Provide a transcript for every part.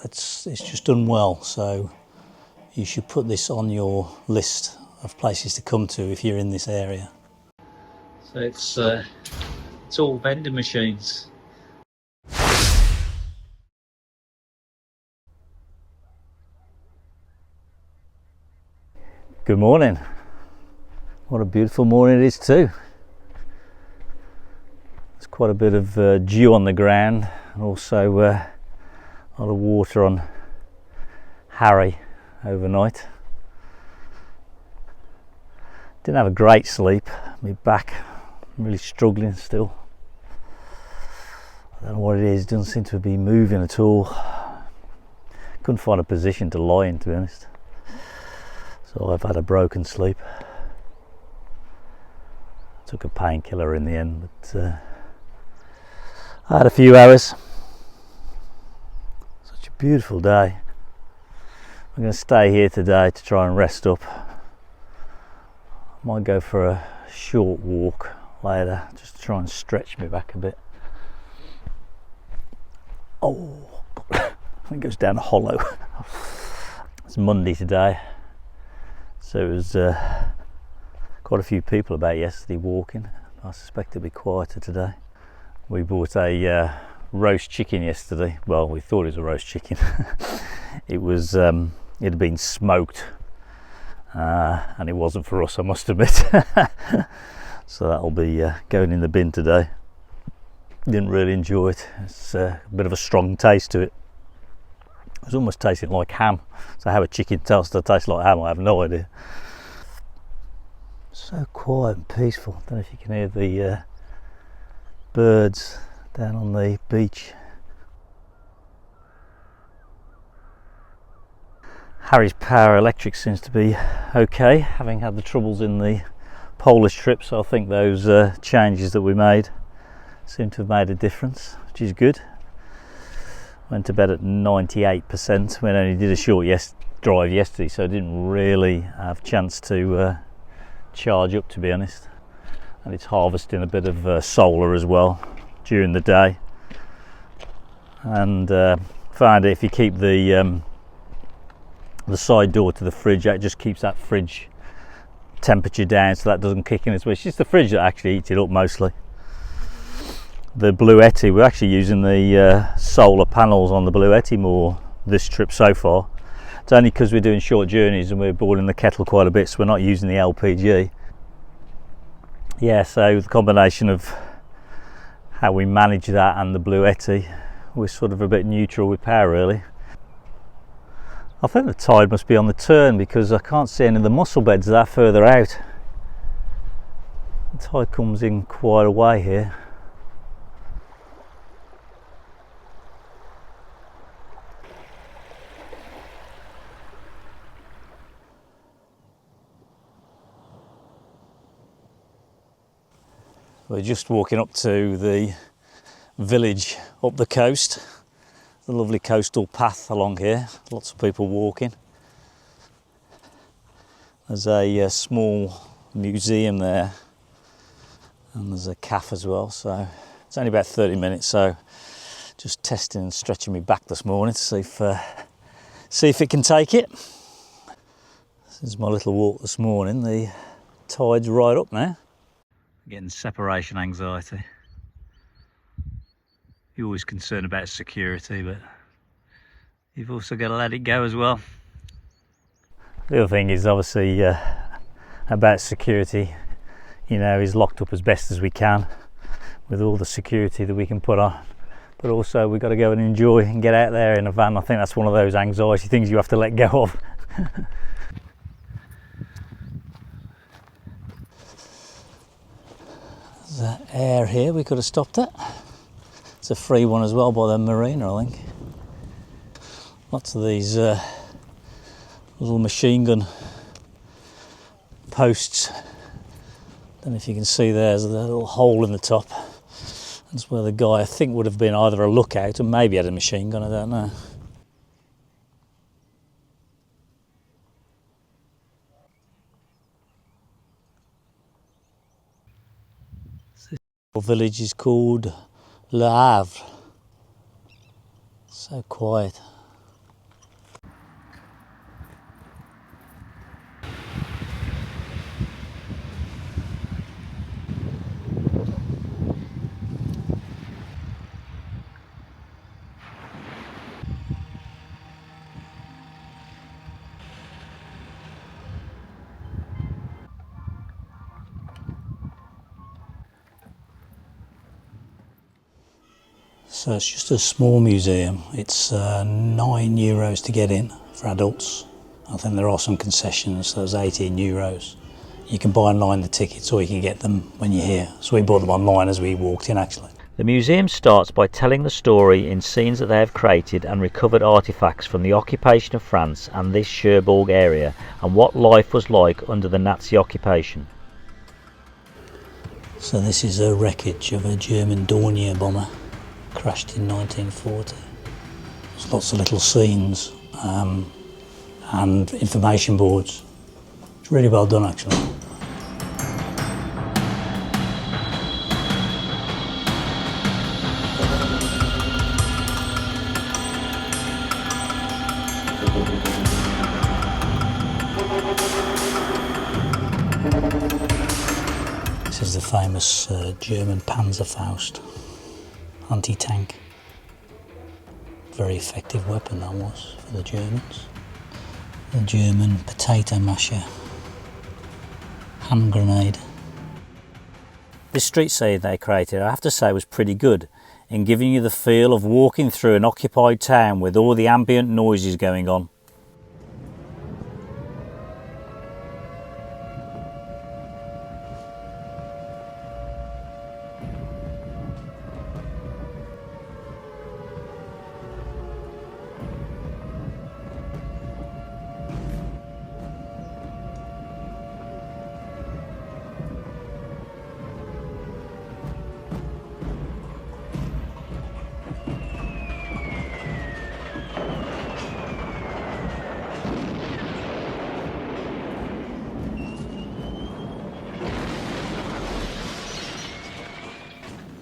it's just done well, so you should put this on your list of places to come to if you're in this area. So it's all vending machines. Good morning. What a beautiful morning it is too. There's quite a bit of dew on the ground, and also a lot of water on Harry overnight. Didn't have a great sleep. My back, I'm really struggling still. I don't know what it is, it doesn't seem to be moving at all. Couldn't find a position to lie in, to be honest. So I've had a broken sleep. Took a painkiller in the end, but I had a few hours. Such a beautiful day. I'm going to stay here today to try and rest up. Might go for a short walk later, just to try and stretch me back a bit. Oh, it goes down a hollow. It's Monday today. So it was quite a few people about yesterday walking. I suspect it'll be quieter today. We bought a roast chicken yesterday. Well, we thought it was a roast chicken. It was it had been smoked, and it wasn't for us, I must admit. So that'll be going in the bin today. Didn't really enjoy it. It's a bit of a strong taste to it. It was almost tasting like ham. So how a chicken toaster tastes like ham, I have no idea. So quiet and peaceful. Don't know if you can hear the birds down on the beach. Harry's power electric seems to be okay, having had the troubles in the Polish trip, so I think those changes that we made seem to have made a difference, which is good. Went to bed at 98%. We only did a short drive yesterday, so I didn't really have a chance to charge up, to be honest. And it's harvesting a bit of solar as well during the day. And found if you keep the side door to the fridge, that just keeps that fridge temperature down, so that doesn't kick in as well. It's just the fridge that actually heats it up mostly. The Bluetti, we're actually using the solar panels on the Bluetti more this trip so far. It's only because we're doing short journeys and we're boiling the kettle quite a bit, so we're not using the LPG. Yeah, so the combination of how we manage that and the Bluetti, we're sort of a bit neutral with power really. I think the tide must be on the turn because I can't see any of the mussel beds that further out. The tide comes in quite a way here. We're just walking up to the village up the coast. The lovely coastal path along here, lots of people walking. There's a small museum there, and there's a cafe as well, so it's only about 30 minutes, so just testing and stretching me back this morning to see if it can take it. This is my little walk this morning. The tide's right up now. Getting separation anxiety. You're always concerned about security, but you've also got to let it go as well. The other thing is obviously about security, you know, is locked up as best as we can with all the security that we can put on, but also we've got to go and enjoy and get out there in a van. I think that's one of those anxiety things you have to let go of. There's that air here, we could have stopped it. It's a free one as well by the marina, I think. Lots of these little machine gun posts. Don't know if you can see there's a little hole in the top. That's where the guy, I think, would have been either a lookout or maybe had a machine gun, I don't know. This village is called Loire. So quiet. So it's just a small museum. It's €9 to get in for adults. I think there are some concessions, so there's €18. You can buy online the tickets or you can get them when you're here. So we bought them online as we walked in actually. The museum starts by telling the story in scenes that they have created and recovered artefacts from the occupation of France and this Cherbourg area and what life was like under the Nazi occupation. So this is a wreckage of a German Dornier bomber, crashed in 1940. There's lots of little scenes and information boards. It's really well done actually. This is the famous German Panzerfaust anti-tank. Very effective weapon that was for the Germans. The German potato masher hand grenade. This street scene they created, I have to say, was pretty good in giving you the feel of walking through an occupied town with all the ambient noises going on.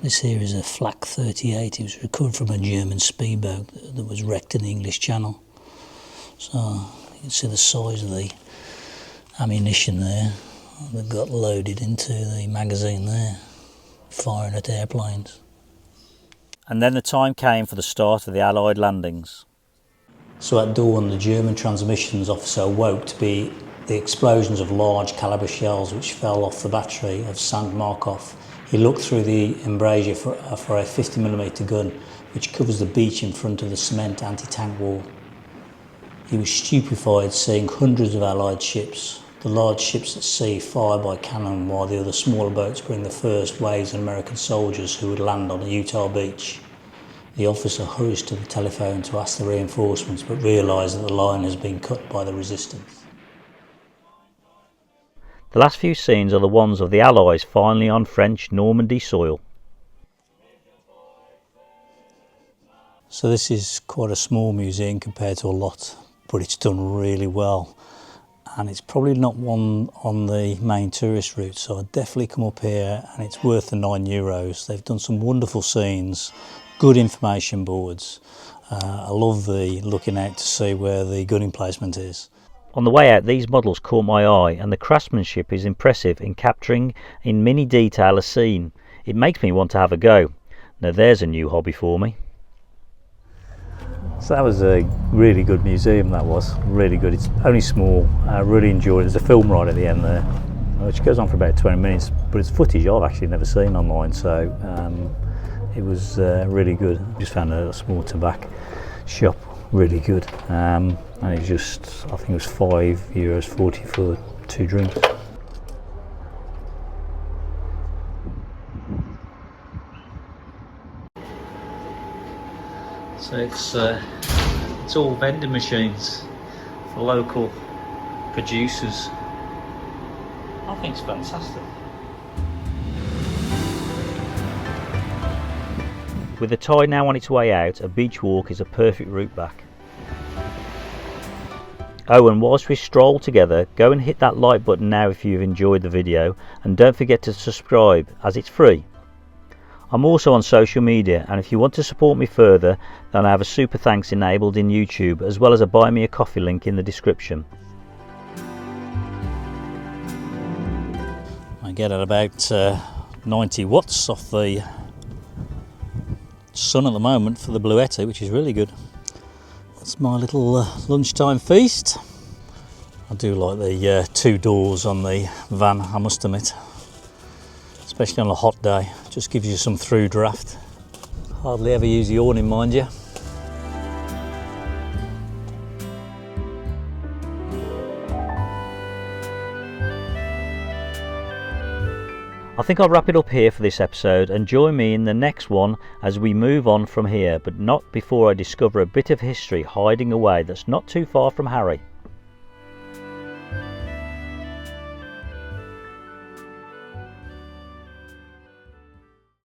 This here is a Flak 38. It was recovered from a German speedboat that was wrecked in the English Channel. So you can see the size of the ammunition there that got loaded into the magazine there, firing at airplanes. And then the time came for the start of the Allied landings. So at dawn, the German transmissions officer awoke to be the explosions of large caliber shells which fell off the battery of St. Markov. He looked through the embrasure for a 50mm gun which covers the beach in front of the cement anti-tank wall. He was stupefied seeing hundreds of Allied ships, the large ships at sea fired by cannon while the other smaller boats bring the first waves of American soldiers who would land on a Utah beach. The officer hurries to the telephone to ask the reinforcements but realises that the line has been cut by the resistance. The last few scenes are the ones of the Allies finally on French Normandy soil. So this is quite a small museum compared to a lot, but it's done really well. And it's probably not one on the main tourist route, so I'd definitely come up here and it's worth the €9. They've done some wonderful scenes, good information boards. I love the looking out to see where the gun emplacement is. On the way out, these models caught my eye and the craftsmanship is impressive in capturing in mini detail a scene. It makes me want to have a go. Now there's a new hobby for me. So that was a really good museum, that was. Really good. It's only small. I really enjoyed it. There's a film right at the end there, which goes on for about 20 minutes, but it's footage I've actually never seen online, so it was really good. Just found a small tobacco shop, really good. And it just, I think it was €5.40 for 2 drinks. So it's all vending machines for local producers. I think it's fantastic. With the tide now on its way out, a beach walk is a perfect route back. Oh, and whilst we stroll together, go and hit that like button now if you've enjoyed the video, and don't forget to subscribe as it's free. I'm also on social media, and if you want to support me further, then I have a super thanks enabled in YouTube, as well as a buy me a coffee link in the description. I get at about 90 watts off the sun at the moment for the Bluetti, which is really good. That's my little lunchtime feast. I do like the 2 doors on the van, I must admit, especially on a hot day. Just gives you some through draft. Hardly ever use the awning, mind you. I think I'll wrap it up here for this episode, and join me in the next one as we move on from here, but not before I discover a bit of history hiding away that's not too far from Harry.